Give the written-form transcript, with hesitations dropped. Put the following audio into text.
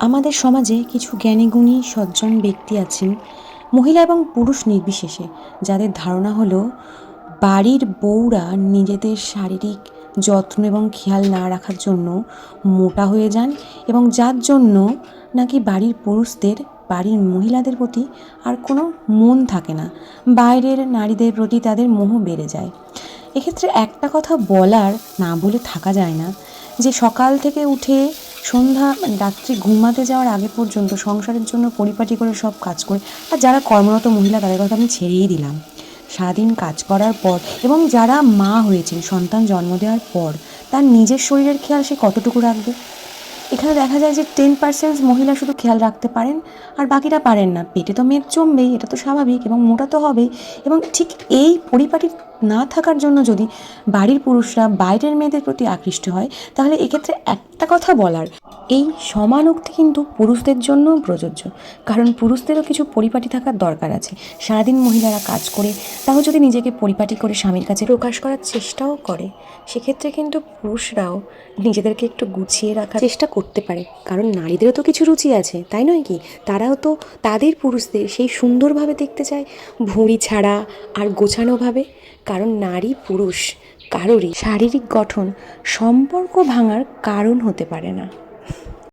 আমাদের সমাজে কিছু জ্ঞানীগুণী সজ্জন ব্যক্তি আছেন, মহিলা এবং পুরুষ নির্বিশেষে, যাদের ধারণা হলো বাড়ির বউরা নিজেদের শারীরিক যত্ন এবং খেয়াল না রাখার জন্য মোটা হয়ে যান, এবং যার জন্য নাকি বাড়ির পুরুষদের বাড়ির মহিলাদের প্রতি আর কোনো মন থাকে না, বাইরের নারীদের প্রতি তাদের মোহ বেড়ে যায়। এক্ষেত্রে একটা কথা বলার না বলে থাকা যায় না, যে সকাল থেকে উঠে সন্ধ্যা রাত্রি ঘুমাতে যাওয়ার আগে পর্যন্ত সংসারের জন্য পরিপাটি করে সব কাজ করে, আর যারা কর্মরত মহিলা তাদের কথা আমি ছেড়েই দিলাম, সারাদিন কাজ করার পর এবং যারা মা হয়েছেন সন্তান জন্ম দেওয়ার পর তার নিজের শরীরের খেয়াল সে কতটুকু রাখবে। এখানে দেখা যায় যে 10% মহিলা শুধু খেয়াল রাখতে পারেন, আর বাকিরা পারেন না। পেটে তো মেদ জমবেই, এটা তো স্বাভাবিক, এবং মোটা তো হবেই। এবং ঠিক এই পরিপাটি না থাকার জন্য যদি বাড়ির পুরুষরা বাইরের মেয়েদের প্রতি আকৃষ্ট হয়, তাহলে এক্ষেত্রে একটা কথা বলার, এই সমান উক্তি কিন্তু পুরুষদের জন্যও প্রযোজ্য। কারণ পুরুষদেরও কিছু পরিপাটি থাকার দরকার আছে। সারাদিন মহিলারা কাজ করে তাও যদি নিজেকে পরিপাটি করে স্বামীর কাছে প্রকাশ করার চেষ্টাও করে, সেক্ষেত্রে কিন্তু পুরুষরাও নিজেদেরকে একটু গুছিয়ে রাখার চেষ্টা করতে পারে। কারণ নারীদেরও তো কিছু রুচি আছে, তাই নয় কি? তারাও তো তাদের পুরুষদের সেই সুন্দরভাবে দেখতে চায়, ভুঁড়ি ছাড়া আর গোছানোভাবে। কারণ নারী পুরুষ কারোরই শারীরিক গঠন সম্পর্ক ভাঙার কারণ হতে পারে না।